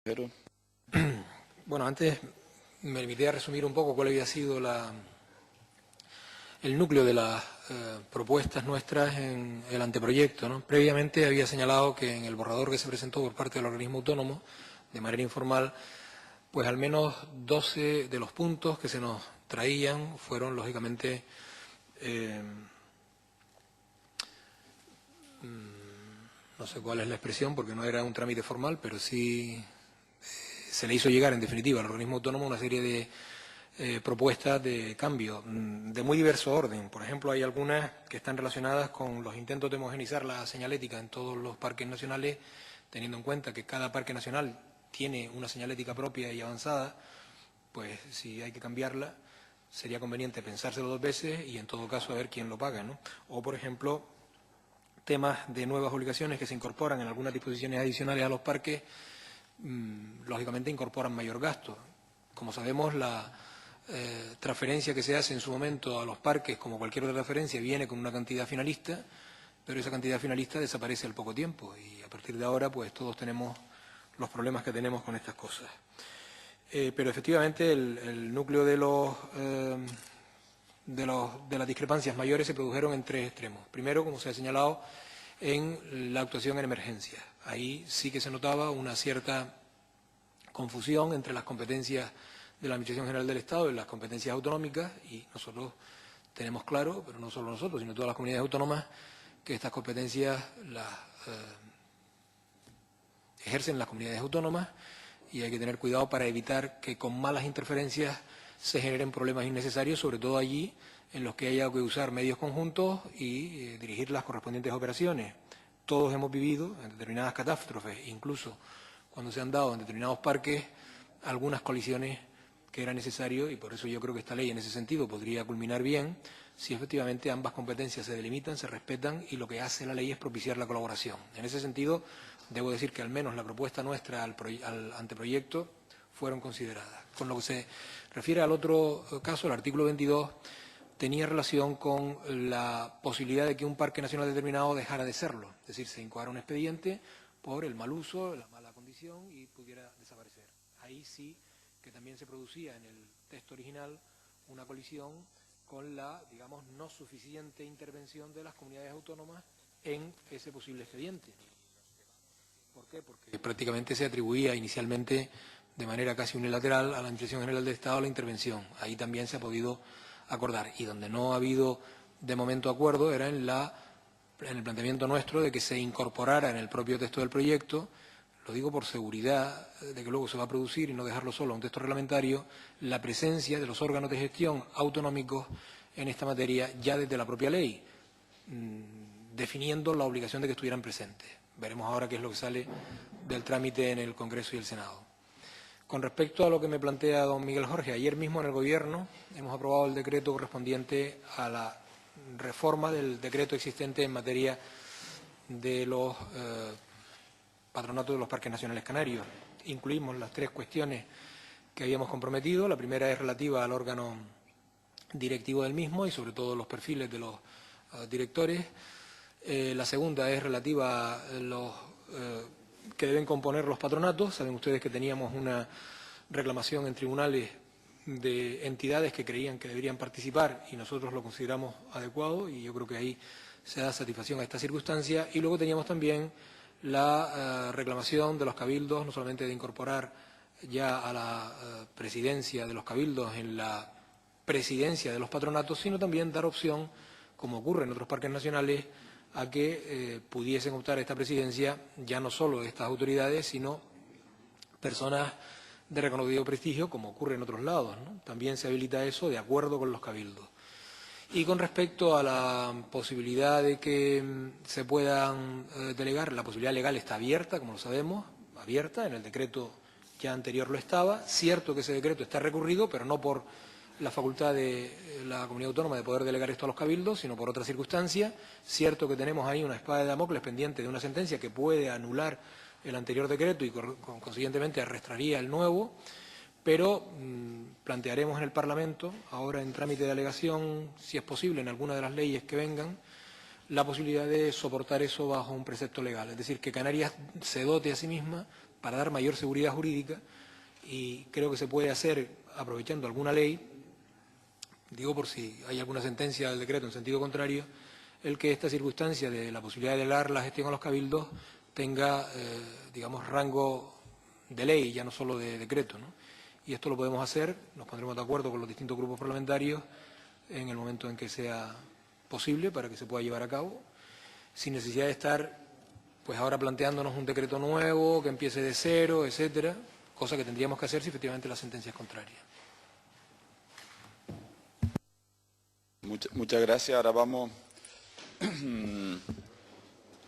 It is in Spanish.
Pero... Bueno, antes me limité a resumir un poco cuál había sido el núcleo de las propuestas nuestras en el anteproyecto, ¿no? Previamente había señalado que en el borrador que se presentó por parte del organismo autónomo, de manera informal, pues al menos 12 de los puntos que se nos traían fueron, lógicamente, no sé cuál es la expresión, porque no era un trámite formal, pero sí se le hizo llegar, en definitiva, al organismo autónomo una serie de propuestas de cambio de muy diverso orden. Por ejemplo, hay algunas que están relacionadas con los intentos de homogeneizar la señalética en todos los parques nacionales, teniendo en cuenta que cada parque nacional tiene una señalética propia y avanzada. Pues si hay que cambiarla, sería conveniente pensárselo dos veces y en todo caso a ver quién lo paga, ¿no? O, por ejemplo, temas de nuevas obligaciones que se incorporan en algunas disposiciones adicionales a los parques, lógicamente incorporan mayor gasto. Como sabemos, la transferencia que se hace en su momento a los parques, como cualquier otra transferencia, viene con una cantidad finalista, pero esa cantidad finalista desaparece al poco tiempo y a partir de ahora pues todos tenemos los problemas que tenemos con estas cosas. Pero efectivamente el núcleo de las discrepancias mayores se produjeron en tres extremos. Primero, como se ha señalado, en la actuación en emergencia. Ahí sí que se notaba una cierta confusión entre las competencias de la Administración General del Estado y las competencias autonómicas, y nosotros tenemos claro, pero no solo nosotros, sino todas las comunidades autónomas, que estas competencias las ejercen las comunidades autónomas y hay que tener cuidado para evitar que con malas interferencias se generen problemas innecesarios, sobre todo allí en los que haya que usar medios conjuntos y dirigir las correspondientes operaciones. Todos hemos vivido en determinadas catástrofes, incluso cuando se han dado en determinados parques algunas colisiones que era necesario, y por eso yo creo que esta ley en ese sentido podría culminar bien si efectivamente ambas competencias se delimitan, se respetan y lo que hace la ley es propiciar la colaboración. En ese sentido, debo decir que al menos la propuesta nuestra al anteproyecto fueron consideradas. Con lo que se refiere al otro caso, el artículo 22 tenía relación con la posibilidad de que un parque nacional determinado dejara de serlo, es decir, se incoara un expediente por el mal uso, la mala condición y pudiera desaparecer. Ahí sí que también se producía en el texto original una colisión con la, digamos, no suficiente intervención de las comunidades autónomas en ese posible expediente. ¿Por qué? Porque prácticamente se atribuía inicialmente de manera casi unilateral a la Administración General del Estado la intervención. Ahí también se ha podido acordar. Y donde no ha habido de momento acuerdo era en el planteamiento nuestro de que se incorporara en el propio texto del proyecto, lo digo por seguridad de que luego se va a producir y no dejarlo solo a un texto reglamentario, la presencia de los órganos de gestión autonómicos en esta materia ya desde la propia ley, definiendo la obligación de que estuvieran presentes. Veremos ahora qué es lo que sale del trámite en el Congreso y el Senado. Con respecto a lo que me plantea don Miguel Jorge, ayer mismo en el Gobierno hemos aprobado el decreto correspondiente a la reforma del decreto existente en materia de los patronatos de los parques nacionales canarios. Incluimos las tres cuestiones que habíamos comprometido. La primera es relativa al órgano directivo del mismo y sobre todo los perfiles de los directores. La segunda es relativa a los que deben componer los patronatos. Saben ustedes que teníamos una reclamación en tribunales de entidades que creían que deberían participar y nosotros lo consideramos adecuado y yo creo que ahí se da satisfacción a esta circunstancia. Y luego teníamos también la reclamación de los cabildos, no solamente de incorporar ya a la presidencia de los cabildos en la presidencia de los patronatos, sino también dar opción, como ocurre en otros parques nacionales, a que pudiesen optar a esta presidencia ya no solo estas autoridades, sino personas de reconocido prestigio, como ocurre en otros lados, ¿no? También se habilita eso de acuerdo con los cabildos. Y con respecto a la posibilidad de que se puedan delegar, la posibilidad legal está abierta, como lo sabemos, abierta, en el decreto ya anterior lo estaba. Cierto que ese decreto está recurrido, pero no por la facultad de la comunidad autónoma de poder delegar esto a los cabildos, sino por otra circunstancia. Cierto que tenemos ahí una espada de Damocles pendiente de una sentencia que puede anular el anterior decreto y consiguientemente arrastraría el nuevo, pero plantearemos en el Parlamento, ahora en trámite de alegación, si es posible, en alguna de las leyes que vengan, la posibilidad de soportar eso bajo un precepto legal. Es decir, que Canarias se dote a sí misma para dar mayor seguridad jurídica, y creo que se puede hacer aprovechando alguna ley, digo por si hay alguna sentencia del decreto en sentido contrario, el que esta circunstancia de la posibilidad de delegar la gestión a los cabildos tenga, digamos, rango de ley, ya no solo de decreto, ¿no? Y esto lo podemos hacer, nos pondremos de acuerdo con los distintos grupos parlamentarios en el momento en que sea posible para que se pueda llevar a cabo, sin necesidad de estar pues ahora planteándonos un decreto nuevo, que empiece de cero, etcétera, cosa que tendríamos que hacer si efectivamente la sentencia es contraria. Muchas gracias. Ahora vamos